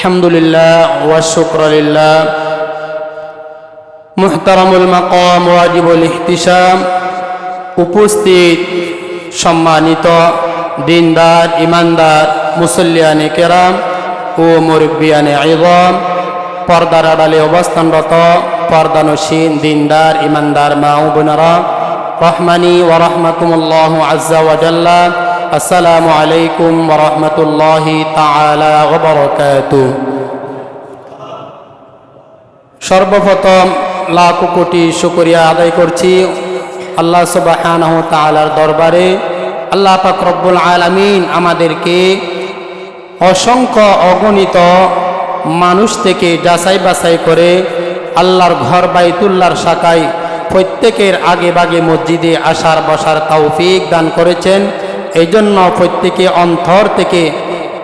আলহামদুলিল্লাহ ওয়া শুকরুলিল্লাহ মুহতারামুল মাকাম ওয়াজিবুল ইহতিশাম। উপস্থিত সম্মানিত দিনদার ইমানদার মুসল্লিয়ানে কেরাম ও মুরব্বিয়ানে ইযম, পর্দার আড়ালে অবস্থানরত পর্দানশীন দিনদার ইমানদার মা ও বোনেরা, রহমানি ওয়া রাহমাকুমুল্লাহু আযজা ওয়া জাল্লা। আসসালামু আলাইকুম ওয়া রাহমাতুল্লাহি তাআলা ওয়া বারাকাতুহু। সর্বপ্রথম লাখ কোটি শুকরিয়া আদায় করছি আল্লাহ সুবহানাহু ওয়া তাআলার দরবারে। আল্লাহ পাক রব্বুল আলামিন আমাদেরকে অসংখ্য অগণিত মানুষ থেকে যাচাই বাছাই করে আল্লাহর ঘর বাইতুল্লাহর শাখায় প্রত্যেকের আগে বাগে মসজিদে আসার বসার তৌফিক দান করেছেন। এই জন্য প্রত্যেকে অন্তর থেকে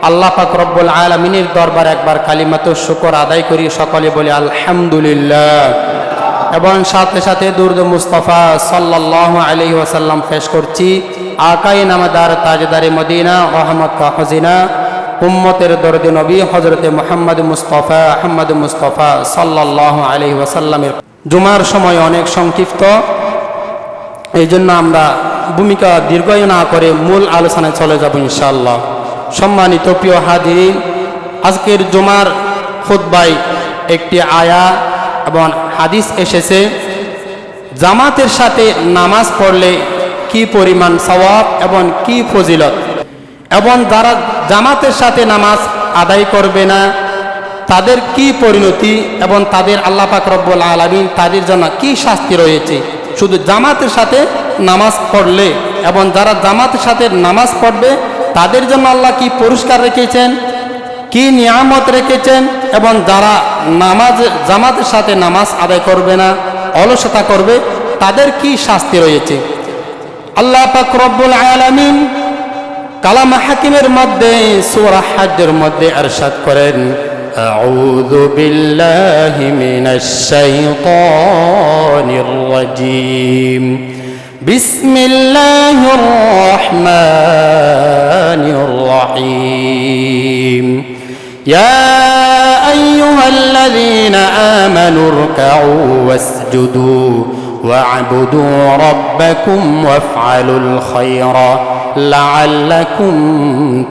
আল্লাহ পাক রব্বুল আলামিনের দরবার একবার কালিমাতু শুকর আদায় করি, সকলে বলে আলহামদুলিল্লাহ। এবং সাথে সাথে দুরূদ মুস্তাফা সাল্লাল্লাহু আলাইহি ওয়াসাল্লাম পেশ করছি। আকায়ে নামদার তাজদারে মদিনা রহমত কা খজিনা উম্মতের দরদে নবী হযরতে মুহাম্মদ মুস্তাফা সাল্লাল্লাহু আলাইহি ওয়াসাল্লামের জুমার সময় অনেক সংক্ষিপ্ত, এই জন্য আমরা ভূমিকা দীর্ঘায়ু না করে মূল আলোচনায় চলে যাব ইনশাআল্লাহ। সম্মানিত প্রিয় হাজিরিন, আজকের জুমার খুতবায় একটি আয়াত এবং হাদিস এসেছে, জামাতের সাথে নামাজ পড়লে কি পরিমাণ সওয়াব এবং কি ফজিলত, এবং যারা জামাতের সাথে নামাজ আদায় করবে না তাদের কি পরিণতি, এবং তাদের আল্লাহ পাক রব্বুল আলামিন তাদের জন্য কি শাস্তি রয়েছে। শুধু জামাতের সাথে নামাজ পড়লে এবং যারা জামাতের সাথে নামাজ পড়বে তাদের জন্য আল্লাহ কি পুরস্কার রেখেছেন, কি নিয়ামত রেখেছেন, এবং যারা জামাতের সাথে নামাজ আদায় করবে না, অলসতা করবে, তাদের কি শাস্তি রয়েছে। আল্লাহ পাক রব্বুল আলামিন কালাম হাকিমের মধ্যে সূরা হজ্জের মধ্যে ইরশাদ করেন, আউযু বিল্লাহি মিনাশ শাইতানির রাজীম, বিসমিল্লাহির রহমানির রহিম, ইয়া আইয়ুহাল্লাযীনা আমানু রুকউ ওয়াসজুদু ওয়া'বুদু রাব্বাকুম ওয়াফআলুল খায়রা লাআল্লাকুম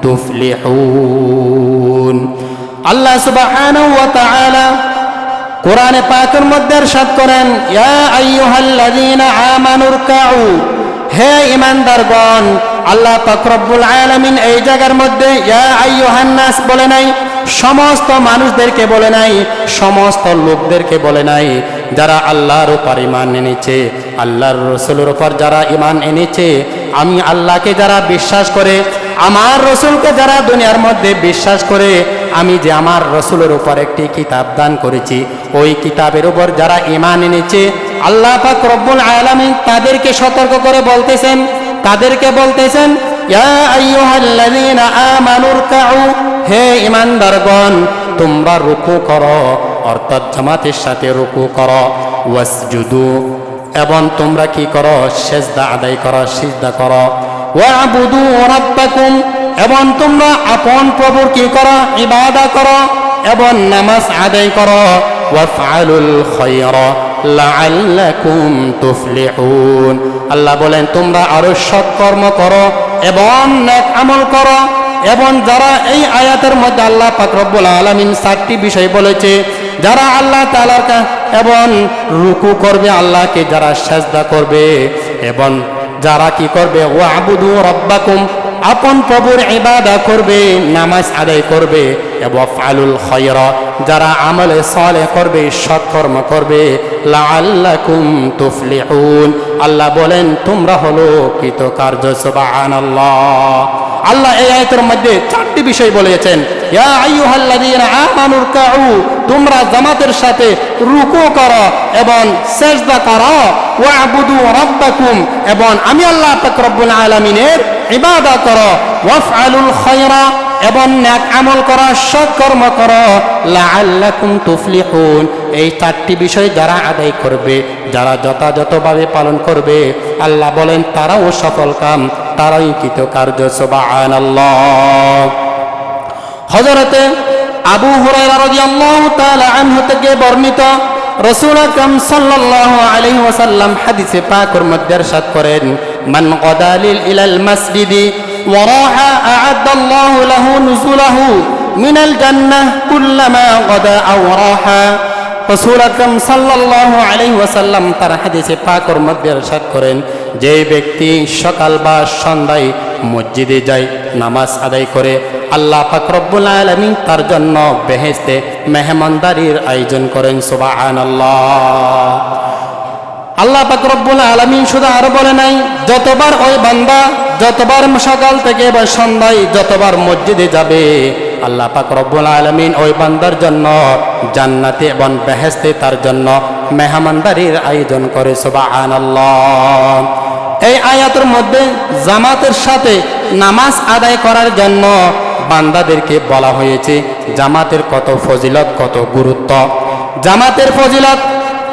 তুফলিহুন। আল্লাহ সুবহানাহু ওয়া তাআলা কোরআনে পাকের মধ্যে ইরশাদ করেন, ইয়া আইয়ুহাল্লাযীনা আমানু রুকউ, হে ঈমানদারগণ। আল্লাহ পাক রব্বুল আলামিন এই জায়গার মধ্যে ইয়া আইয়ুহান নাস বলে নাই, সমস্ত মানুষদেরকে বলে নাই, সমস্ত লোকদেরকে বলে নাই। যারা আল্লাহর উপর ঈমান এনেছে, আল্লাহর রাসূলের উপর যারা ঈমান এনেছে, আমি আল্লাহকে যারা বিশ্বাস করে, আমার রাসূলকে যারা দুনিয়ার মধ্যে বিশ্বাস করে, আমি যে আমার রাসূলের উপর একটি কিতাব দান করেছি, ওই কিতাবের উপর যারা ঈমান এনেছে, আল্লাহ পাক রব্বুল আলামিন তাদেরকে সতর্ক করে বলতেছেন, তাদেরকে বলতেছেন, ইয়া আইয়ুহাল্লাযীনা আমানু রুকউ, হে ঈমানদারগণ তোমরা রুকু করো, অর্থাৎ জামাতের সাথে রুকু করো, ওয়াসজুদু, এবং তোমরা কি করো, সিজদা আদায় করো, সিজদা করো, ওয়া'বুদু রাব্বাকুম, এবং তোমরা আপন প্রভুর কি করো, ইবাদত করো এবং নামাজ আদায় করো, ওয়াফআলুল খায়রা লাআল্লাকুম তুফলিহুন। আল্লাহ বলেন তোমরা আরো সৎকর্ম করো এবং নেক আমল করো। এবং যারা এই আয়াতের মধ্যে আল্লাহ পাক রব্বুল আলামিন 4টি বিষয় বলেছে, যারা আল্লাহ তাআলার এবং রুকু করবে, আল্লাহকে যারা সিজদা করবে, এবং যারা কি করবে, ওয়া'বুদু রাব্বাকুম, আপন প্রভুর ইবাদত করবে, নামাজ আদায় করবে, এবং ওয়াফআলুল খায়রা, যারা আমলে সালেহ করবে, সৎকর্ম করবে, লাআল্লাকুম তুফলিহুন। আল্লাহ বলেন তোমরা হলো কৃতকার্য। সুবহানাল্লাহ। আল্লাহ এই আয়াতের মধ্যে 4টি বিষয় বলেছেন, ইয়া আইয়ুহাল্লাযীনা আমানু রুকউ, তোমরা জামাতের সাথে রুকু করো এবং সিজদা করো, ওয়া'বুদু রাব্বাকুম, এবং আমি আল্লাহ পাক রব্বুল আলামিনের ইবাদত করো, ওয়াফআলুল খায়রা, এবং নেক আমল করো, সৎকর্ম করো, লাআল্লাকুম তুফলিহুন। এই 4টি বিষয় যারা আদায় করবে, যারা যথাযথভাবে পালন করবে, আল্লাহ বলেন তারাও সফল কাম, তারাই কৃতকার্য। সুবহানাল্লাহ। হযরতে আবু হুরায়রা রাদিয়াল্লাহু তাআলা আনহু থেকে বর্ণিত, রাসূল আকরাম সাল্লাল্লাহু আলাইহি ওয়াসাল্লাম হাদিসে পাকের মধ্যে ইরশাদ করেন, মান গাদালিল ইলাল মাসজিদি ওয়া রাহা আ'আদাল্লাহু লাহু নুজুলাহু মিনাল জান্নাহ কুল্লামা গাদা আও রাহা। রাসূল আকরাম সাল্লাল্লাহু আলাইহি ওয়াসাল্লাম তার হাদিসে পাকের মধ্যে ইরশাদ করেন, যে ব্যক্তি সকাল বা সন্ধ্যায় মসজিদে যায়, নামাজ আদায় করে, আল্লাহ পাক রব্বুল আলামিন তার জন্য বেহেশতে মেহমানদারির আয়োজন করেন। সুবহানাল্লাহ। আল্লাহ পাক রব্বুল আলামিন শুধু আরো বলে নাই, যতবার ওই বান্দা যতবার সকাল থেকে বা সন্ধ্যায় যতবার মসজিদে যাবে, আল্লাহ পাক রব্বুল আলামিন ওই বান্দার জন্য জান্নাতে এবং বেহেশতে তার জন্য মেহমানদারির আয়োজন করে। সুবহানাল্লাহ। এই আয়াতের মধ্যে জামাতের সাথে নামাজ আদায় করার জন্য বান্দাদেরকে বলা হয়েছে জামাতের কত ফজিলত, কত গুরুত্ব। জামাতের ফজিলত,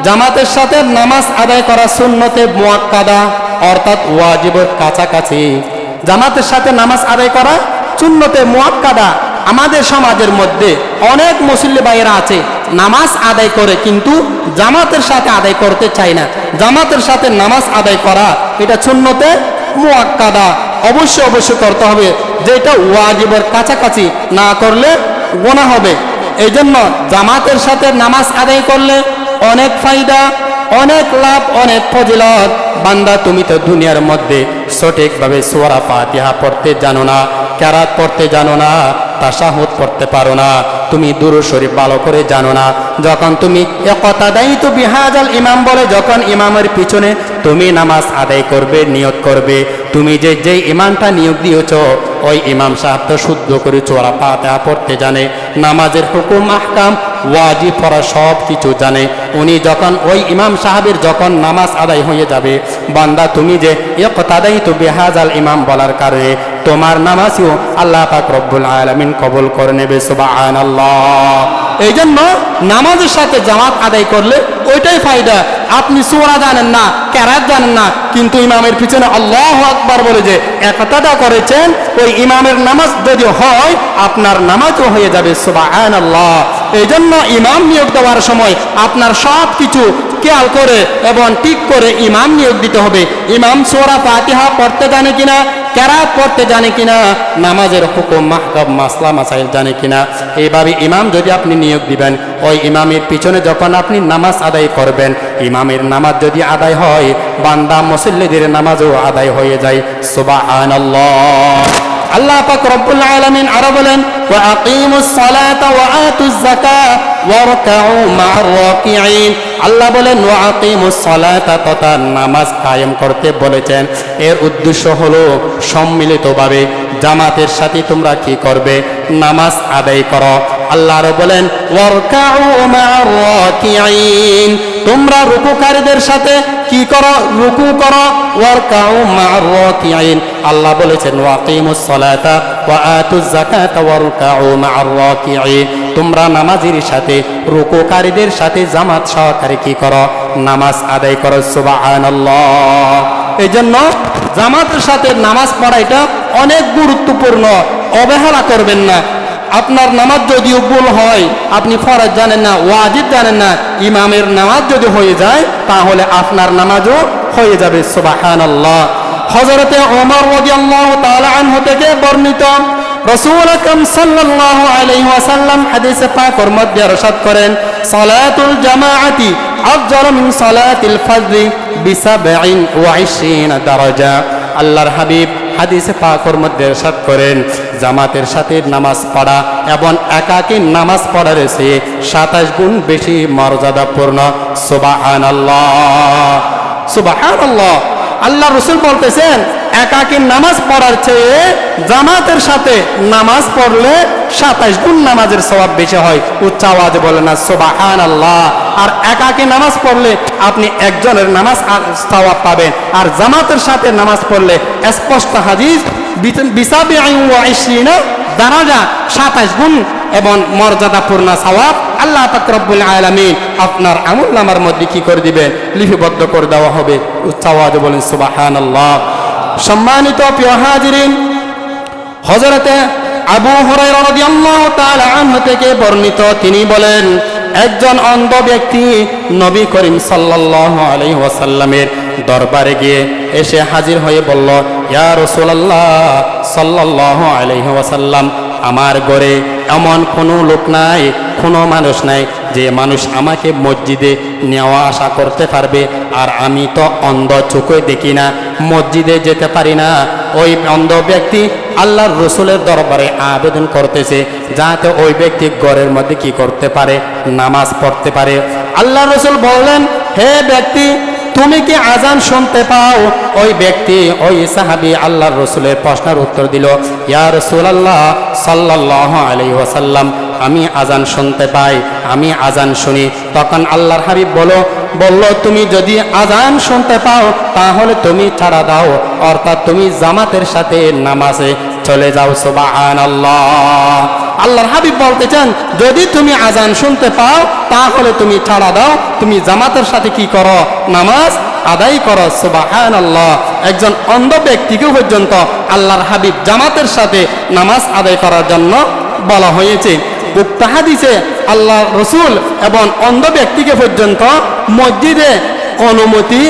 জামাতের সাথে নামাজ আদায় করা সুন্নতে মুআক্কাদা অর্থাৎ ওয়াজিবের কাছাকাছি। জামাতের সাথে নামাজ আদায় করা সুন্নতে মুআক্কাদা। আমাদের সমাজের মধ্যে অনেক মুসল্লি ভাইয়েরা আছে, নামাজ আদায় করে কিন্তু জামাতের সাথে আদায় করতে চায় না। জামাতের সাথে নামাজ আদায় করা এটা সুন্নতে মুআক্কাদা, অবশ্যই অবশ্যই করতে হবে, যেটা ওয়াজিবের কাছাকাছি না করলে গুনাহ হবে। এই জন্য জামাতের সাথে নামাজ আদায় করলে অনেক ফায়দা, অনেক লাভ, অনেক ফজিলত। বান্দা তুমি তো দুনিয়ার মধ্যে সঠিকভাবে সূরা ফাতিহা পড়তে জানো না, কেরাত পড়তে জানো না, তাশাহুদ পড়তে পারো না, তুমি দুরূদ শরীফ ভালো করে জানো না। যখন তুমি ইকতাদাইতু বিহাজাল ইমাম বলে যখন ইমামের পিছনে তুমি নামাজ আদায় করবে, নিয়ত করবে, তুমি যে ইমামটা নিয়োগ দিয়েছ ওই ইমাম সাহেব তো শুদ্ধ করে সূরা ফাতিহা পড়তে জানে, নামাজের হুকুম আহকাম ওয়াজিব পড়া সব কিছু জানে। উনি যখন ওই ইমাম সাহেবের যখন নামাজ আদায় হয়ে যাবে, বান্দা তুমি যে ইকতাদাইতু বিহাজাল ইমাম বলার কারণে তোমার নামাজও আল্লাহ পাক রব্বুল আলামিন কবুল করে নেবে। সুবহানাল্লাহ। এই জন্য নামাজের সাথে জামাত আদায় করলে ওইটাই ফায়দা। আপনি সূরা জানেন না, কেরাত জানেন না, কিন্তু ইমামের পিছনে আল্লাহু আকবার বলে যে ইকতাদা করেছেন, ওই ইমামের নামাজ যদি হয় আপনার নামাজও হয়ে যাবে। সুবহানাল্লাহ। এই জন্য ইমাম নিয়োগ দেওয়ার সময় আপনার সব কিছু খেয়াল করে এবং ঠিক করে ইমাম নিয়োগ দিতে হবে। ইমাম সূরা ফাতিহা পড়তে জানে কিনা, কেরাত পড়তে জানে কিনা, নামাজের হুকুম মাহকাম মাসলা মাসাইল জানে কিনা, এইভাবে ইমাম যদি আপনি নিয়োগ দিবেন, ওই ইমামের পিছনে যখন আপনি নামাজ আদায় করবেন, ইমামের নামাজ যদি আদায় হয়, বান্দা মুসল্লিদের নামাজও আদায় হয়ে যায়। সুবহানাল্লাহ। আল্লাহ পাক রব্বুল আলামিন আরো বলেন, ওয়া আকিমুস সালাতা ওয়া আতুজ যাকাত ওয়ারকাউ মা'আর রাকিঈন। আল্লাহ বলেন ওয়া আকিমুস সালাতা, তথা নামাজ কায়েম করতে বলেছেন। এর উদ্দেশ্য হলো সম্মিলিতভাবে জামাতের সাথে তোমরা কি করবে, নামাজ আদায় করো। আল্লাহ আরো বলেন ওয়ারকাউ মা'আর রাকিঈন, তোমরা রুকুকারীদের সাথে কি করো, রুকু করো। ওয়ারকাউ মা'আর রাকিঈন, আল্লাহ বলেছেন ওয়াকিমুস সালাতা ওয়া আতুজ যাকাতা ওয়ারকাউ মা'আর রাকিঈন, তোমরা নামাজের সাথে রুকুকারীদের সাথে জামাত সহকারে কি করো, নামাজ আদায় করো। সুবহানাল্লাহ। এই জন্য জামাতের সাথে নামাজ পড়া এটা অনেক গুরুত্বপূর্ণ, অবহেলা করবেন না। আপনার নামাজ যদিও ভুল হয়, আপনি ফরজ জানেন না, ওয়াজিব জানেন না, ইমামের নামাজ যদি হয়ে যায় তাহলে আপনার নামাজও হয়ে যাবে। সুবহানাল্লাহ। হযরতে ওমর রাদিয়াল্লাহু তাআলা আনহু থেকে বর্ণিত, রাসূল আকরাম সাল্লাল্লাহু আলাইহি ওয়াসাল্লাম হাদিসে পাকের মধ্যে ইরশাদ করেন, সালাতুল জামাআতি আফজালু মিন সালাতিল ফজরি বি27 দারাজা। আল্লাহর হাবিব হাদিসে পাকের মধ্যে ইরশাদ করেন, জামাতের সাথে নামাজ পড়া এবং একাকী নামাজ পড়ার চেয়ে 27 গুণ বেশি মর্যাদাপূর্ণ। সুবহানাল্লাহ। সুবহানাল্লাহ। আল্লাহ রাসূল বলতেছেন একাকী নামাজ পড়ার চেয়ে জামাতের সাথে নামাজ পড়লে 27 গুণ নামাজের সওয়াব বেশি হয়। উচ্চ আওয়াজে বলেন না সুবহানাল্লাহ। আর একাকী নামাজ পড়লে আপনি একজনের নামাজ সওয়াব পাবেন, আর জামাতের সাথে নামাজ পড়লে স্পষ্ট হাদিস 27 দারাজা 27 গুণ এবং মর্যাদাপূর্ণ সওয়াব আল্লাহ পাক রব্বুল আলামিন আপনার আমলনামার মধ্যে কি করে দিবেন, লিপিবদ্ধ করে দেওয়া হবে। উচ্চ আওয়াজে বলেন সুবহানাল্লাহ। সম্মানিত প্রিয় হাজিরিন, হযরতে আবু হুরায়রা রাদিয়াল্লাহু তাআলা আনহু থেকে বর্ণিত, তিনি বলেন, একজন অন্ধ ব্যক্তি নবী করিম সাল্লাল্লাহু আলাইহি ওয়াসাল্লামের দরবারে গিয়ে এসে হাজির হয়ে বলল, ইয়া রাসূলুল্লাহ সাল্লাল্লাহু আলাইহি ওয়াসাল্লাম, আমার ঘরে এমন কোনো লোক নাই, কোনো মানুষ নাই যে মানুষ আমাকে মসজিদে নেওয়া আসা করতে পারবে, আর আমি তো অন্ধ, চোখে দেখি না, মসজিদে যেতে পারি না। ওই অন্ধ ব্যক্তি আল্লাহর রসুলের দরবারে আবেদন করতেছে যাতে ওই ব্যক্তি ঘরের মধ্যে কি করতে পারে, নামাজ পড়তে পারে। আল্লাহর রসুল বললেন, হে ব্যক্তি, তুমি কি আজান শুনতে পাও? ওই ব্যক্তি, ওই সাহাবী আল্লাহর রসুলের প্রশ্নের উত্তর দিল, ইয়া রাসূলুল্লাহ সাল্লাল্লাহু আলাইহি ওয়াসাল্লাম, আমি আজান শুনতে পাই, আমি আজান শুনি। তখন আল্লাহর হাবিব বলল, তুমি যদি আজান শুনতে পাও তাহলে তুমি ছাড়া দাও, অর্থাৎ তুমি জামাতের সাথে নামাজে চলে যাও। সুবহানাল্লাহ। আল্লাহর হাবিব বলতেছেন, যদি তুমি আজান শুনতে পাও তাহলে তুমি ছাড়া দাও, তুমি জামাতের সাথে কি করো, নামাজ আদায় করো। সুবহানাল্লাহ। একজন অন্ধ ব্যক্তিকে পর্যন্ত আল্লাহর হাবিব জামাতের সাথে নামাজ আদায় করার জন্য বলা হয়েছে। উক্ত হাদিসে আল্লাহ রসুল এবং অন্ধ ব্যক্তিকে পর্যন্ত মসজিদে অনুমতি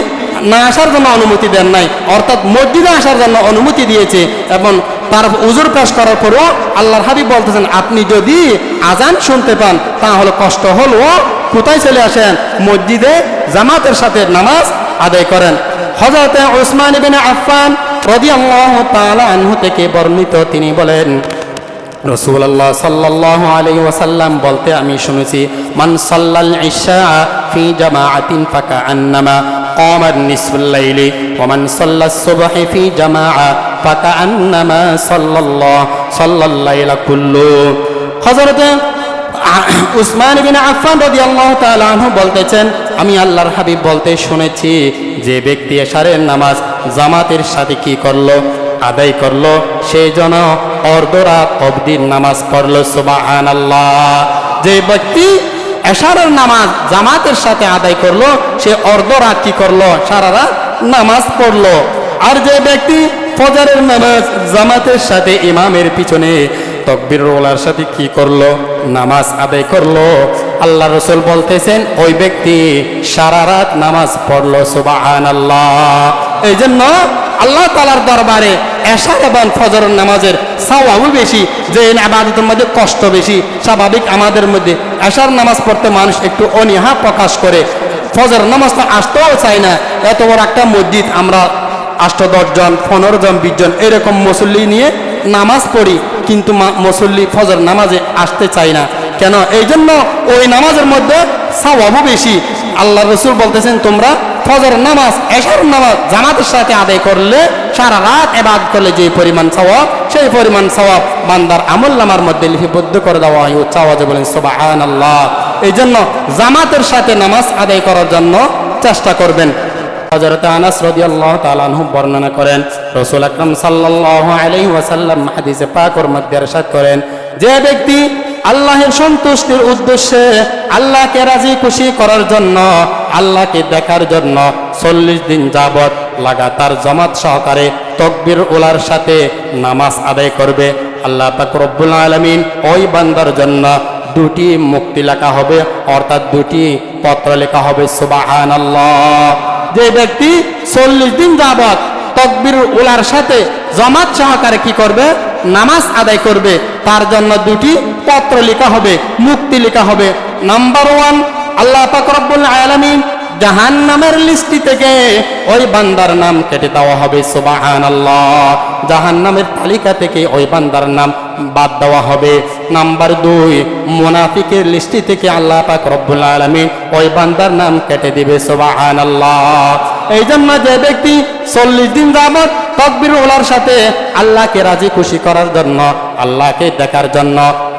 না আসার জন্য অনুমতি দেন নাই, অর্থাৎ মসজিদে আসার জন্য অনুমতি দিয়েছে। এবং তার উজুর পেশ করার পরও আল্লাহর হাবিব বলতেছেন, আপনি যদি আজান শুনতে পান তাহলে কষ্ট হলেও কোথায় চলে আসেন, মসজিদে জামাতের সাথে নামাজ আদায় করেন। হযরত উসমান ইবনে আফফান রাদিয়াল্লাহু তাআলা আনহু থেকে বর্ণিত, তিনি বলেন, রাসূলুল্লাহ সাল্লাল্লাহু আলাইহি ওয়াসাল্লাম বলতে আমি শুনেছি, মান সাল্লাল ইশা ফি জামাআতিন ফাকাআন্নামা قام النصف الليل ومن صلى الصبح في جماعة فكأنما صلى الليل كله। হযরত উসমান ইবনে আফফান রাদিয়াল্লাহু তাআলা আনহু বলতেছেন, আমি আল্লাহর হাবিব বলতে শুনেছি, যে ব্যক্তি এশারের নামাজ জামাতের সাথে কি করলো, আদায় করলো, সেই জন্য অর্ধরাত অবধি নামাজ পড়লো। সুবহানাল্লাহ। যে ব্যক্তি এশারের নামাজ জামাতের সাথে আদায় করলো, সে অর্ধরাত কি করলো, সারা রাত নামাজ পড়লো। আর যে ব্যক্তি ফজরের নামাজ জামাতের সাথে ইমামের পিছনে তাকবীর ওলার সাথে কি করলো, নামাজ আদায় করলো, আল্লাহ রসুল বলতেছেন ওই ব্যক্তি সারা রাত নামাজ পড়লো। সুবহানাল্লাহ। এই জন্য আল্লাহ তাআলার দরবারে এশা এবং ফজরের নামাজের সওয়াবও বেশি, যে ইবাদতের মধ্যে কষ্ট বেশি। স্বাভাবিক আমাদের মধ্যে এশার নামাজ পড়তে মানুষ একটু অনীহা প্রকাশ করে, ফজর নামাজটা আসতেও চায় না। এত বড় একটা মসজিদ, আমরা 8-10 জন 15 জন 20 জন এরকম মুসল্লি নিয়ে নামাজ পড়ি, কিন্তু মুসল্লি ফজর নামাজে আসতে চায় না কেন? এই জন্য ওই নামাজের মধ্যে সওয়াবও বেশি। আল্লাহ রসুল বলতেছেন, তোমরা ফজর নামাজ এশার নামাজ জামাতের সাথে আদায় করলে, সারা রাত ইবাদত করলে যে পরিমাণ সওয়াব, সেই পরিমাণ সওয়াব বান্দার আমলনামার মধ্যে লিপিবদ্ধ করে দেওয়া হয়। উচ্চ আওয়াজে বলেন সুবহানাল্লাহ। এই জন্য জামাতের সাথে নামাজ আদায় করার জন্য চেষ্টা করবেন। হযরত আনাস রাদিয়াল্লাহু তাআলা আনহু বর্ণনা করেন, রাসূল আকরাম সাল্লাল্লাহু আলাইহি ওয়াসাল্লাম হাদিসে পাকের মধ্যে ইরশাদ করেন, যে ব্যক্তি আল্লাহের সন্তুষ্টির উদ্দেশ্যে, আল্লাহকে রাজি খুশি করার জন্য, আল্লাহকে দেখার জন্য 40 দিন যাবত লাগাতার জামাত সহকারে তাকবীর ওলার সাথে নামাজ আদায় করবে, আল্লাহ পাক রব্বুল আলামিন ওই বান্দার জন্য 2টি মুক্তি লেখা হবে, অর্থাৎ 2টি পত্র লেখা হবে। সুবহানাল্লাহ। যে ব্যক্তি 40 দিন যাবত তাকবীর ওলার সাথে জামাত সহকারে কি করবে, নামাজ আদায় করবে, তার জন্য 2টি পত্র লেখা হবে, মুক্তি লেখা হবে। নাম্বার 1, আল্লাহ পাক রব্বুল আলামিন জাহান্নামের লিস্টি থেকে ওই বান্দার নাম কেটে দেওয়া হবে। সুবহানাল্লাহ। জাহান্নামের তালিকা থেকে ওই বান্দার নাম বাদ দেওয়া হবে। নাম্বার 2, মুনাফিকের লিস্টি থেকে আল্লাহ পাক রব্বুল আলামিন ওই বান্দার নাম কেটে দিবে। সুবহানাল্লাহ। এই জন্য যে ব্যক্তি 40 দিন যাবত তাকবীর ওলার সাথে আল্লাহকে রাজি খুশি করার জন্য, আল্লাহকে দেখার জন্য,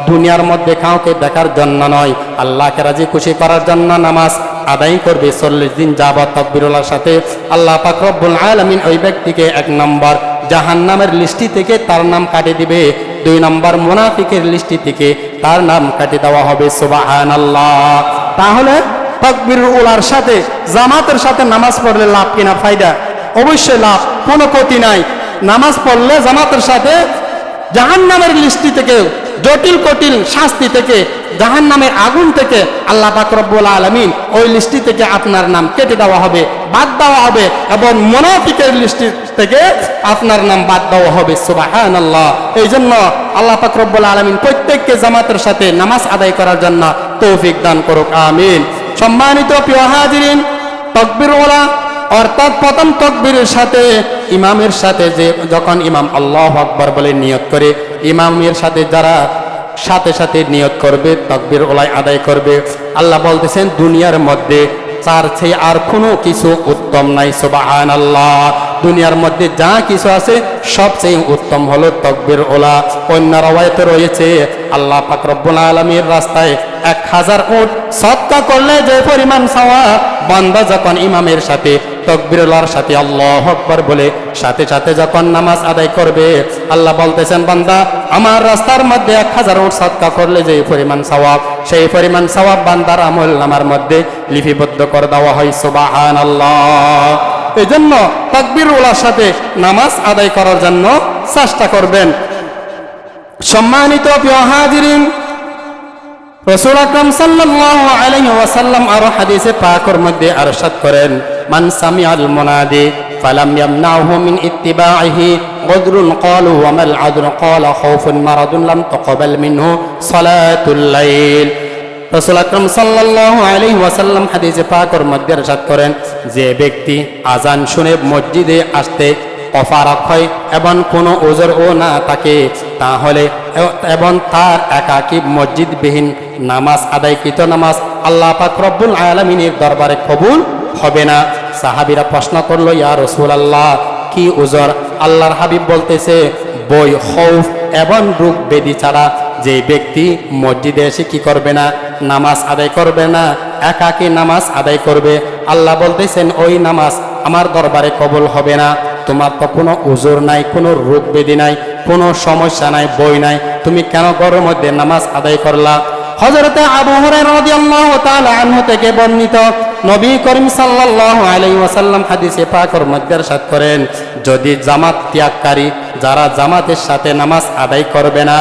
দুনিয়ার মধ্যে কাউকে দেখার জন্য নয়, আল্লাহকে রাজি খুশি করার জন্য নামাজ আদায় করবে 40 দিন যাবত তাকবীর ওলার সাথে, আল্লাহ পাক রব্বুল আলামিন ওই ব্যক্তিকে 1 নম্বর জাহান্নামের লিস্টি থেকে তার নাম কাটে দিবে, 2 নম্বর মুনাফিকের লিস্টি থেকে তার নাম কাটে দেওয়া হবে। সুবহানাল্লাহ। তাহলে তাকবীর ওলার সাথে জামাতের সাথে নামাজ পড়লে লাভ কিনা ফায়দা? অবশ্যই লাভ, কোনো ক্ষতি নাই। নামাজ পড়লে জামাতের সাথে জাহান্নামের লিস্টি থেকে, জটিল কঠিন শাস্তি থেকে, জাহান্নামের আগুন থেকে আল্লাহ পাক রব্বুল আলামিন ওই লিস্টি থেকে আপনার নাম কেটে দেওয়া হবে, বাদ দেওয়া হবে, এবং মুনাফিকের লিস্টি থেকে আপনার নাম বাদ দেওয়া হবে। সুবহানাল্লাহ। এই জন্য আল্লাহ পাক রব্বুল আলামিন প্রত্যেককে জামাতের সাথে নামাজ আদায় করার জন্য তৌফিক দান করুক, আমিন। সম্মানিত প্রিয় হাজিরিন, তাকবীর ওয়ালা অর্থাৎ প্রথম তাকবীরের সাথে ইমামের সাথে যে যখন ইমাম আল্লাহু আকবার বলে নিয়ত করে, ইমামের সাথে যারা সাথে সাথে নিয়ত করবে, তাকবীর ওলাই আদায় করবে, আল্লাহ বলতেছেন দুনিয়ার মধ্যে তার চেয়ে আর কোনো কিছু উত্তম নাই। সুবহানাল্লাহ। দুনিয়ার মধ্যে যা কিছু আছে সবচেয়ে উত্তম হলো তাকবীর ওলা। অন্য রওয়ায়াতে রয়েছে আল্লাহ পাক রব্বুল আলামিনের রাস্তায় 1000 উট সদকা করলে যে পরিমাণ সওয়াব, বান্দা যখন ইমামের সাথে তাকবীরুল্লাহর সাথে আল্লাহু আকবার বলে সাথে সাথে যখন নামাজ আদায় করবে, আল্লাহ বলতেছেন বান্দা আমার রাস্তার মধ্যে 1000 উট সদকা করলে যে পরিমাণ সওয়াব, সেই পরিমাণ সওয়াব বান্দার আমল নামার মধ্যে লিপিবদ্ধ করে দেওয়া হয়। সুবহানাল্লাহ। এই জন্য তাকবীরুল্লাহর সাথে নামাজ আদায় করার জন্য চেষ্টা করবেন। সম্মানিত প্রিয় হাজিরিন, রাসূল আকরাম সাল্লাল্লাহু আলাইহি ওয়াসাল্লাম আরো হাদিসে পাকের মধ্যে ইরশাদ করেন, মান সামিআল মুনাদি ফালাম ইয়ামনাহু মিন ইত্তিবাইহি গদরুন ক্বালু ওয়া মাল আদরু ক্বালা খাউফুন মারাদুন লাম তাকবাল মিনহু সালাতুল লাইল। রাসূল আকরাম সাল্লাল্লাহু আলাইহি ওয়াসাল্লাম হাদিসে পাকের মধ্যে ইরশাদ করেন, যে ব্যক্তি আজান শুনে মসজিদে আসতে অপারগ হয় এবং কোনো ওজরও না থাকে, তাহলে এবং তার একাকী মসজিদবিহীন নামাজ আদায়কৃত নামাজ আল্লাহ পাক রব্বুল আলামিনের দরবারে কবুল হবে না। সাহাবীরা প্রশ্ন করলো, ইয়া রাসূলুল্লাহ কি ওজর? আল্লাহর হাবিব বলতেছে, বই, খৌফ এবং রোগ ব্যাধি ছাড়া যে ব্যক্তি মসজিদে এসে কি করবে না? নামাজ আদায় করবে না, একাকী নামাজ আদায় করবে, আল্লাহ বলতেছেন ওই নামাজ আমার দরবারে কবুল হবে না। তোমার তো কোনো উজুর নাই, কোনো রোগ ব্যাধি নাই, কোনো সমস্যা নাই, বই নাই, তুমি কেন ঘরের মধ্যে নামাজ আদায় করলা? হযরতে আবু হুরায়রা রাদিয়াল্লাহু তাআলা আনহু থেকে বর্ণিত, নবী করিম সাল্লাল্লাহু আলাইহি ওয়াসাল্লাম হাদিসে পাকের মধ্যে ইরশাদ করেন, যদি জামাত ত্যাগকারী যারা জামাতের সাথে নামাজ আদায় করবে না,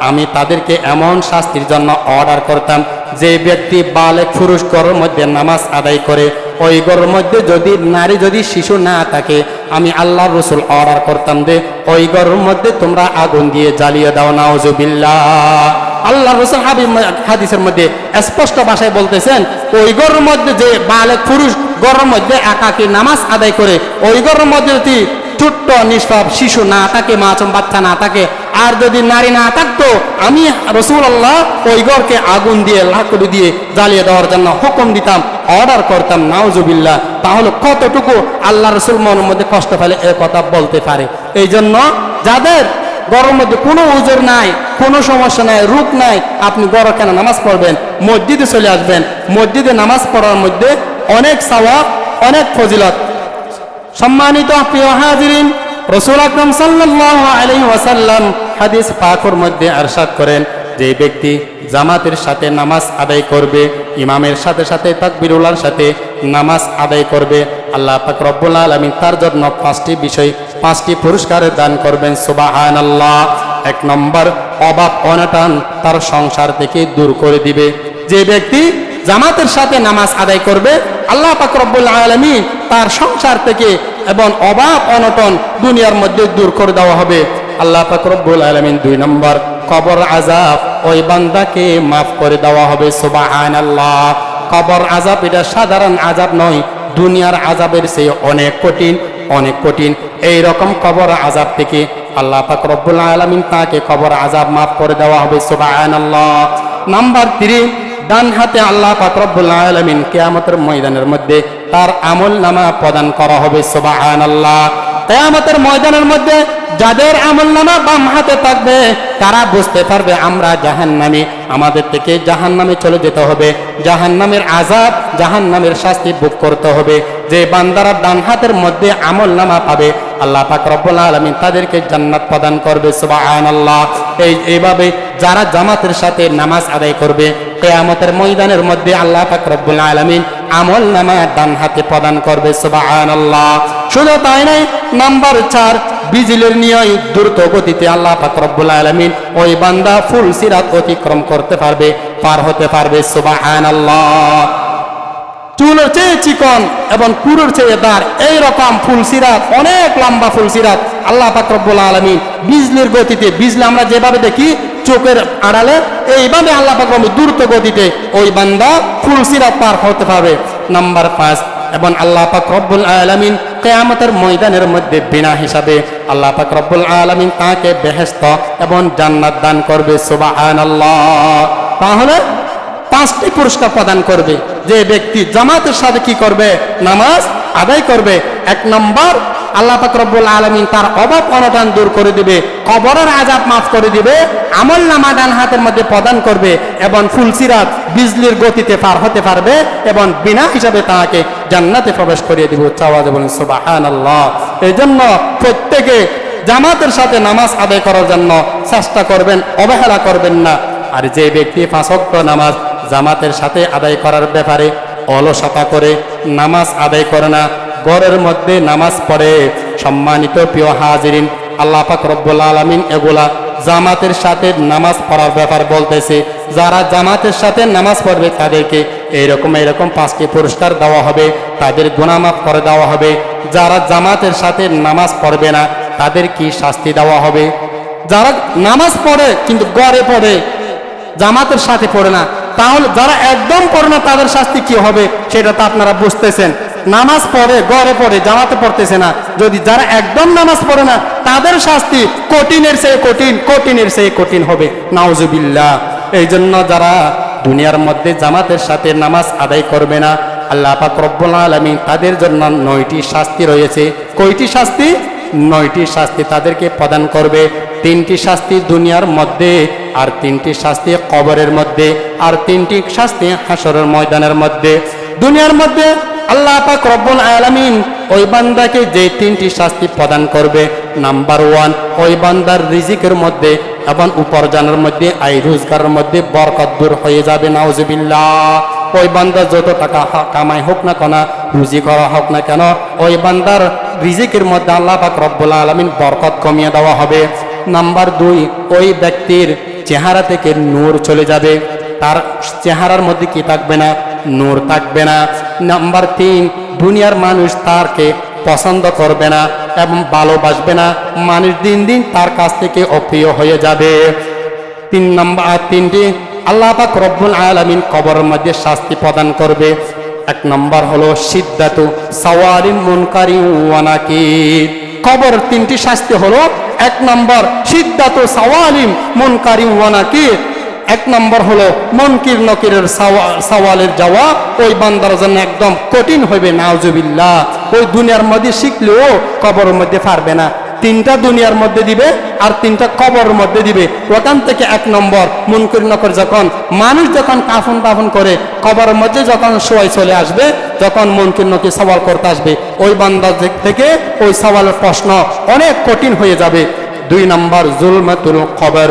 আমি তাদেরকে এমন শাস্তির জন্য অর্ডার করতাম, যে ব্যক্তি বালেগ পুরুষ ঘরের মধ্যে নামাজ আদায় করে, ওই ঘরের মধ্যে যদি নারী যদি শিশু না থাকে, আমি আল্লাহর রাসূল অর্ডার করতাম যে ওই ঘরের মধ্যে তোমরা আগুন দিয়ে জ্বালিয়ে দাও। নাউজুবিল্লাহ। আল্লাহর রাসূল হাদিসের মধ্যে স্পষ্ট ভাষায় বলতেছেন, ওই ঘরের মধ্যে যে বালেগ পুরুষ ঘরের মধ্যে একাকী নামাজ আদায় করে, ওই ঘরের মধ্যে যদি ছোট্ট নিষ্পাপ শিশু না থাকে, মাসুম বাচ্চা না থাকে, আর যদি নারী না থাকতো, আমি রাসূলুল্লাহ ওই ঘরকে আগুন দিয়ে লাকড়ি দিয়ে জ্বালিয়ে দেওয়ার জন্য হুকুম দিতাম, অর্ডার করতাম। নাউজুবিল্লাহ। তাহলে কতটুকু আল্লাহ রাসূল মনের মধ্যে কষ্ট ফেলে এ কথা বলতে পারে? এই জন্য যাদের ঘরের মধ্যে কোনো উজর নাই, কোনো সমস্যা নাই, রোগ নাই, আপনি ঘরে কেন নামাজ পড়বেন? মসজিদে চলে আসবেন। মসজিদে নামাজ পড়ার মধ্যে অনেক সওয়াব, অনেক ফজিলত। সম্মানিত প্রিয় হাজিরিন, রাসূল আকরাম সাল্লাল্লাহু আলাইহি ওয়াসাল্লাম হাদিস পাকের মধ্যে ইরশাদ করেন, যে ব্যক্তি জামাতের সাথে নামাজ আদায় করবে, ইমামের সাথে সাথে তাকবীরুল্লাহর সাথে নামাজ আদায় করবে, আল্লাহ পাক রব্বুল আলামিন তার জন্য 5টি বিষয়, 5টি পুরস্কার দান করবেন। সুবহানাল্লাহ। 1 নম্বর, অভাব অনটন তার সংসার থেকে দূর করে দিবে। যে ব্যক্তি জামাতের সাথে নামাজ আদায় করবে, আল্লাহ পাক রব্বুল আলামিন তার সংসার থেকে এবং অভাব অনটন দুনিয়ার মধ্যে দূর করে দেওয়া হবে। আল্লাহ পাক রব্বুল আলামিন 2 নম্বর, কবর আযাব ওই বান্দাকে মাফ করে দেওয়া হবে। সুবহানাল্লাহ। কবর আযাব এটা সাধারণ আযাব নয়, দুনিয়ার আযাবের চেয়ে অনেক কঠিন, অনেক কঠিন। এই রকম কবর আযাব থেকে আল্লাহ পাক রব্বুল আলামিন তাকে কবর আযাব মাফ করে দেওয়া হবে। সুবহানাল্লাহ। নাম্বার 3, ডান হাতে আল্লাহ পাক রব্বুল আলামিন কিয়ামতের ময়দানের মধ্যে তার আমলনামা প্রদান করা হবে। সুবহানাল্লাহ। কিয়ামতের ময়দানের মধ্যে যাদের আমলনামা বাম হাতে থাকবে, তারা বুঝতে পারবে আমরা জাহান্নামী, আমাদের থেকে জাহান্নামে চলে যেতে হবে, জাহান্নামের আযাব, জাহান্নামের শাস্তি ভোগ করতে হবে। যে বান্দারা ডান হাতের মধ্যে আমলনামা পাবে, আল্লাহ পাক রব্বুল আলামিন তাদেরকে জান্নাত প্রদান করবে। সুবহানাল্লাহ। এইভাবে যারা জামাতের সাথে নামাজ আদায় করবে, কিয়ামতের ময়দানের মধ্যে আল্লাহ পাক রব্বুল আলামিন আমলনামা ডান হাতে প্রদান করবে। সুবহানাল্লাহ। শুধু তাই নয়, নাম্বার 4, বিজলির নিয়ে দ্রুত গতিতে আল্লাহ পাক রব্বুল আলামিন ওই বান্দা ফুল সিরাত অতিক্রম করতে পারবে, পার হতে পারবে। সুবহানাল্লাহ। চুলের চেয়ে চিকন এবং পুরের চেয়ে দাঁড় এইরকম ফুলসিরাত, অনেক লম্বা ফুলসিরাত আল্লাহ পাক রব্বুল আলামিন বিজলির গতিতে, বিজলি আমরা যেভাবে দেখি চোখের আড়ালে, এইভাবে আল্লাহ পাক রব্বুল দ্রুত গতিতে ওই বান্দা ফুলসিরাত পার হতে পারবে। নাম্বার 5, এবং আল্লাহ পাক রব্বুল আলামিন কিয়ামতের ময়দানের মধ্যে বিনা হিসাবে আল্লাহ পাক রব্বুল আলামিন তাকে বেহেশত এবং জান্নাত দান করবে। সুবহানাল্লাহ। তাহলে 5টি পুরস্কার প্রদান করবে যে ব্যক্তি জামাতের সাথে কি করবে, নামাজ আদায় করবে। 1 নম্বর, আল্লাহ পাক রব্বুল আলামিন তার অভাব অনটন দূর করে দিবে, কবরের আযাব মাফ করে দিবে, আমলনামা ডান হাতের মধ্যে প্রদান করবে এবং ফুলসিরাত বিজলির গতিতে পার হতে পারবে এবং বিনা হিসাবে তাকে জান্নাতে প্রবেশ করিয়ে দিব। আওয়াজে বলেন সুবহানাল্লাহ। এজন্য প্রত্যেকে জামাতের সাথে নামাজ আদায় করার জন্য চেষ্টা করবেন, অবহেলা করবেন না। আর যে ব্যক্তি 5 ওয়াক্ত নামাজ জামাতের সাথে আদায় করার ব্যাপারে অলসতা করে, নামাজ আদায় করে না, ঘরের মধ্যে নামাজ পড়ে, সম্মানিত প্রিয় হাজিরিন, আল্লাহ পাক রব্বুল আলামিন এগুলা জামাতের সাথে নামাজ পড়ার ব্যাপার বলতেছে। যারা জামাতের সাথে নামাজ পড়বে তাদেরকে এরকম 5টি পুরস্কার দেওয়া হবে, তাদের গুনাহ মাফ করে দেওয়া হবে। যারা জামাতের সাথে নামাজ পড়বে না তাদের কি শাস্তি দেওয়া হবে? যারা নামাজ পড়ে কিন্তু ঘরে পড়ে, জামাতের সাথে পড়ে না, তাহলে যারা একদম পড়ে না তাদের শাস্তি কি হবে সেটা তো আপনারা বুঝতেছেন। নামাজ পড়ে, ঘরে পড়ে, জামাতে পড়তেছে না, যদি যারা একদম নামাজ পড়ে না তাদের শাস্তি কঠিনের চেয়ে কঠিন, কঠিনের চেয়ে কঠিন হবে। নাউজুবিল্লাহ। এই জন্য যারা দুনিয়ার মধ্যে জামাতের সাথে নামাজ আদায় করবে না, আল্লাহ পাক রব্বুল আলামিন তাদের জন্য 9টি শাস্তি রয়েছে। কয়টি শাস্তি? 9টি শাস্তি তাদেরকে প্রদান করবে। 3টি শাস্তি দুনিয়ার মধ্যে, আর 3টি শাস্তি কবরের মধ্যে, আর 3টি শাস্তি হাসরের ময়দানের মধ্যে। দুনিয়ার মধ্যে আল্লাহ পাক রব্বুল আলামিন ওই বান্দাকে যে 3টি শাস্তি প্রদান করবে, নাম্বার 1, ওই বান্দার রিজিকের মধ্যে এবং উপার্জনের মধ্যে, আয় রোজগারের মধ্যে বরকত দূর হয়ে যাবে। নাউজুবিল্লাহ। ওই বান্দা যত টাকা কামাই হোক না কেন, রুজি করা হোক না কেন, ওই বান্দার রিজিকের মধ্যে আল্লাহ পাক রব্বুল আলামিন বরকত কমিয়ে দেওয়া হবে। নাম্বার 2, ওই ব্যক্তির চেহারা থেকে নূর চলে যাবে, তার চেহারার মধ্যে কি থাকবে না? নূর থাকবে না। নাম্বার 3, দুনিয়ার মানুষ তারকে পছন্দ করবে না এবং ভালোবাসবে না, মানুষ দিন দিন তার কাছ থেকে অপ্রিয় হয়ে যাবে। 3টি আল্লাহ পাক রব্বুল আলামিন কবরের মধ্যে শাস্তি প্রদান করবে। 1 নম্বর হলো সিদ্দাতু সাওয়ারিন মুনকারি ওয়া নাকির। কবর 3টি শাস্তি হলো, 1 নম্বর সিদ্দাতু সাওয়ালিম মুনকারি ওয়া নাকির। 1 নম্বর হলো মুনকির নকিরের সওয়ালের জবাব ওই বান্দার জন্য একদম কঠিন হবে। নাউজুবিল্লাহ। ওই দুনিয়ার মধ্যে শিখলেও কবরের মধ্যে পারবে না। 3টা দুনিয়ার মধ্যে দিবে আর 3টা কবরের মধ্যে দিবে। ওখান থেকে 1 নম্বর মুনকির নকির, যখন মানুষ যখন কাফন দাফন করে কবরের মধ্যে যখন শোয়াই চলে আসবে, যখন মুনকির নকির সওয়াল করতে আসবে, ওই বান্দার থেকে ওই সওয়ালের প্রশ্ন অনেক কঠিন হয়ে যাবে। 2 নম্বর জুলমাতুল কবর,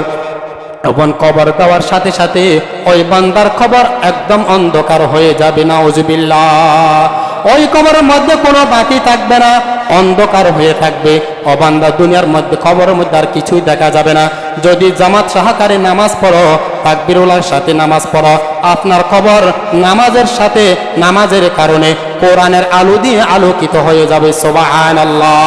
এবং কবর দেওয়ার সাথে সাথে ওই বান্দার কবর একদম অন্ধকার হয়ে যাবে। নাউজুবিল্লাহ। ওই কবরের মধ্যে কোনো বাতি থাকবে না, অন্ধকার হয়ে থাকবে। ও বান্দা, দুনিয়ার মধ্যে কবরের মধ্যে আর কিছুই দেখা যাবে না। যদি জামাত সহকারে নামাজ পড়ো, তাকবীরুল্লাহর সাথে নামাজ পড়ো, আপনার কবর নামাজের সাথে, নামাজের কারণে কোরআনের আলো দিয়ে আলোকিত হয়ে যাবে। সুবহানাল্লাহ।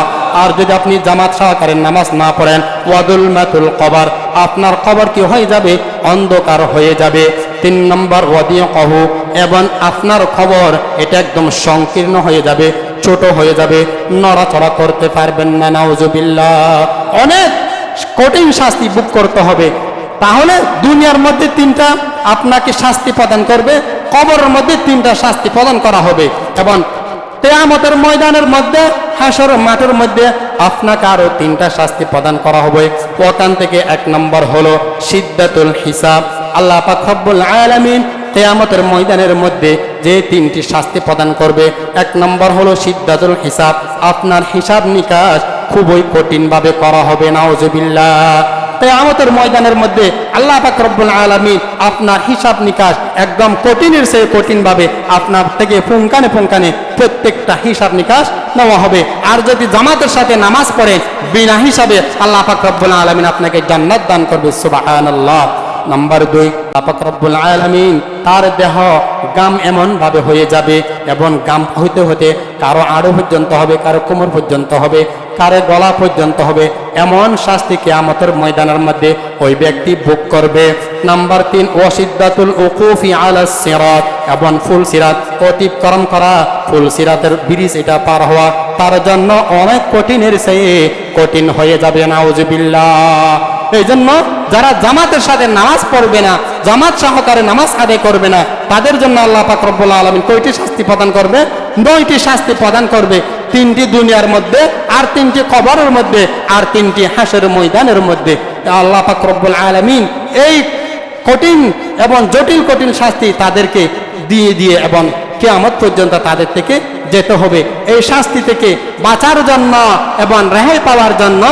আর যদি আপনি জামাত সহকারে নামাজ না পড়েন, ওয়াদুলমাতুল কবর, আপনার কবর কি হয়ে যাবে? অন্ধকার হয়ে যাবে। 3 নম্বর ওয়াদিয়াহু, এবং আপনার কবর এটা একদম সংকীর্ণ হয়ে যাবে, ছোট হয়ে যাবে, নড়াচড়া করতে পারবেন না। নাউজুবিল্লাহ। অনেক কঠিন শাস্তি ভোগ করতে হবে। তাহলে দুনিয়ার মধ্যে 3টা আপনাকে শাস্তি প্রদান করবে, কবরের মধ্যে 3টা শাস্তি প্রদান করা হবে, এবং কিয়ামতের ময়দানের মধ্যে, হাসরের মাঠের মধ্যে আপনাকে আরো 3টা শাস্তি প্রদান করা হবে। ওখান থেকে 1 নম্বর হলো সিদ্দাতুল হিসাব। আল্লাহ পাক রব্বুল আলামিন কিয়ামতের ময়দানের মধ্যে যে 3টি শাস্তি প্রদান করবে, 1 নম্বর হলো সিদ্দাতুল হিসাব। আপনার হিসাব নিকাশ খুবই কঠিনভাবে করা হবে। নাউজুবিল্লাহ। কিয়ামতের ময়দানের মধ্যে আল্লাহ পাক রব্বুল আলামিন আপনার হিসাব নিকাশ একদম কঠিনের চেয়ে কঠিনভাবে আপনার থেকে পুঙ্খানে পুঙ্খানে প্রত্যেকটা হিসাব নিকাশ নেওয়া হবে। আর যদি জামাতের সাথে নামাজ পড়েন বিনা হিসাবে, আল্লাহ পাক রব্বুল আলামিন আপনাকে জান্নাত দান করবে, সুবহানাল্লাহ। নাম্বার 2, আল্লাহ পাক রব্বুল আলামিন তার দেহ গাম এমন ভাবে হয়ে যাবে, এবং গাম হইতে হতে কারো আড়ু পর্যন্ত হবে, কারো কোমর পর্যন্ত হবে, কারো গলা পর্যন্ত হবে। এমন শাস্তি কিয়ামতের ময়দানের মধ্যে ওই ব্যক্তি ভোগ করবে। নাম্বার 3, ওয়াশিদ্দাতুল উকুফি আলাস সিরাত, এবং ফুল সিরাত অতিক্রম করা, ফুল সিরাতের ব্রিজ এটা পার হওয়া তার জন্য অনেক কঠিনের চেয়ে কঠিন হয়ে যাবে, নাউজুবিল্লাহ। এই জন্য যারা জামাতের সাথে নামাজ পড়বে না, জামাত সহকারে নামাজ আদায় করবে না, তাদের জন্য আল্লাহ পাক রব্বুল আলামিন কয়টি শাস্তি প্রদান করবে? 9টি শাস্তি প্রদান করবে। 3টি দুনিয়ার মধ্যে, আর 3টি কবরের মধ্যে, আর 3টি হাসরের ময়দানের মধ্যে। আল্লাহ পাক রব্বুল আলামিন এই কঠিন এবং জটিল কঠিন শাস্তি তাদেরকে দিয়ে দিয়ে এবং কিয়ামত পর্যন্ত তাদের থেকে যেতে হবে। এই শাস্তি থেকে বাঁচার জন্য এবং রেহাই পাওয়ার জন্য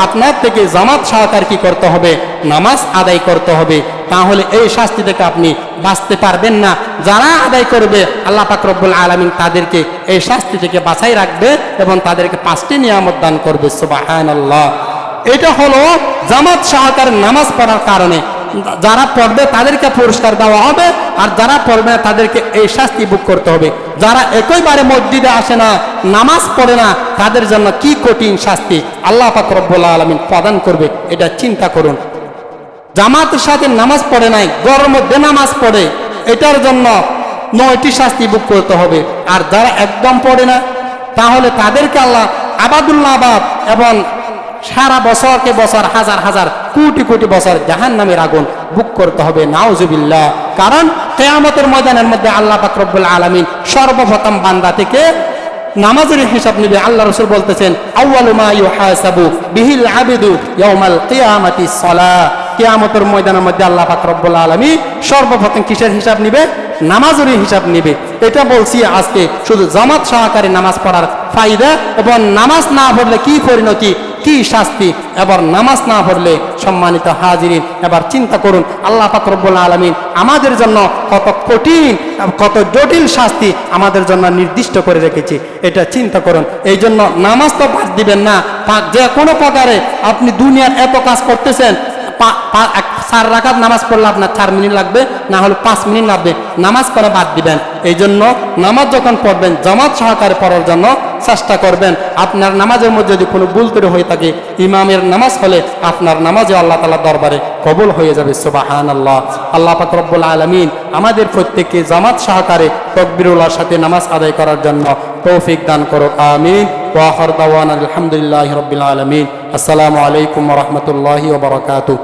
আপনার থেকে জামাত সহকারে কি করতে হবে? নামাজ আদায় করতে হবে। তাহলে এই শাস্তি থেকে আপনি বাঁচতে পারবেন না। যারা আদায় করবে আল্লাহ পাক রব্বুল আলামিন তাদেরকে এই শাস্তি থেকে বাঁচাই রাখবে এবং তাদেরকে 5টি নিয়ামত দান করবে, সুবহানাল্লাহ। এটা হলো জামাত সহকারে নামাজ পড়ার কারণে। যারা পড়বে তাদেরকে পুরস্কার দেওয়া হবে, আর যারা পড়বে না তাদেরকে এই শাস্তি ভোগ করতে হবে। যারা একইবারে মসজিদে আসে না, নামাজ পড়ে না, তাদের জন্য কি কঠিন শাস্তি আল্লাহ পাক রব্বুল আলামিন প্রদান করবে, এটা চিন্তা করুন। জামাতের সাথে নামাজ পড়ে নাই, ঘরের মধ্যে নামাজ পড়ে, এটার জন্য 9টি শাস্তি ভোগ করতে হবে। আর যারা একদম পড়ে না, তাহলে তাদেরকে আল্লাহ আবাদুল্লাহ আবাদ এবং সারা বছরকে বছর, হাজার হাজার, কোটি কোটি বছর জাহান্নামের আগুন ভোগ করতে হবে, নাউজুবিল্লাহ। কারণ কিয়ামতের ময়দানের মধ্যে আল্লাহ পাক রব্বুল আলামিন সর্বপ্রথম বান্দা থেকে নামাজের হিসাব নেবে। আল্লাহ রাসূল বলতেছেন, আউয়ালু মা ইউহাসাবু বিহিল আবিদু ইয়াউমাল কিয়ামাতি সালাহ। কিয়ামতের ময়দানের মধ্যে আল্লাহ পাক রব্বুল আলামিন সর্বপ্রথম কিসের হিসাব নেবে? নামাজের হিসাব নেবে। এটা বলছি আজকে শুধু জামাত সহকারে নামাজ পড়ার ফায়দা, এবং নামাজ না পড়লে কি পরিণতি, কি শাস্তি, এবার নামাজ না পড়লে সম্মানিত হাজিরিন এবার চিন্তা করুন আল্লাহ পাক রব্বুল আলামিন আমাদের জন্য কত কঠিন, কত জটিল শাস্তি আমাদের জন্য নির্দিষ্ট করে রেখেছে, এটা চিন্তা করুন। এই জন্য নামাজ তো বাদ দিবেন না। যে কোনো প্রকারে আপনি দুনিয়ার এত কাজ করতেছেন, 4 রাকাত নামাজ পড়লে আপনার 4 মিনিট লাগবে, না হলে 5 মিনিট লাগবে, নামাজ করে বাদ দিবেন। এই জন্য নামাজ যখন পড়বেন জামাত সহকারে পড়ার জন্য চেষ্টা করবেন। আপনার নামাজের মধ্যে যদি কোনো ভুল ত্রুটি হয়ে থাকে, ইমামের নামাজ হলে আপনার নামাজে আল্লাহ তাআলার দরবারে কবুল হয়ে যাবে, সুবহানাল্লাহ। আল্লাহ পাক রব্বুল আলামিন আমাদের প্রত্যেককে জামাত সহকারে তাকবীরুল্লাহর সাথে নামাজ আদায় করার জন্য তৌফিক দান করুক, আমিন। ওয়া আখিরু দাওয়ানা আলহামদুলিল্লাহি রাব্বিল আলামিন। আসসালামু আলাইকুম ওয়া রাহমাতুল্লাহি ওয়া বারাকাতুহু।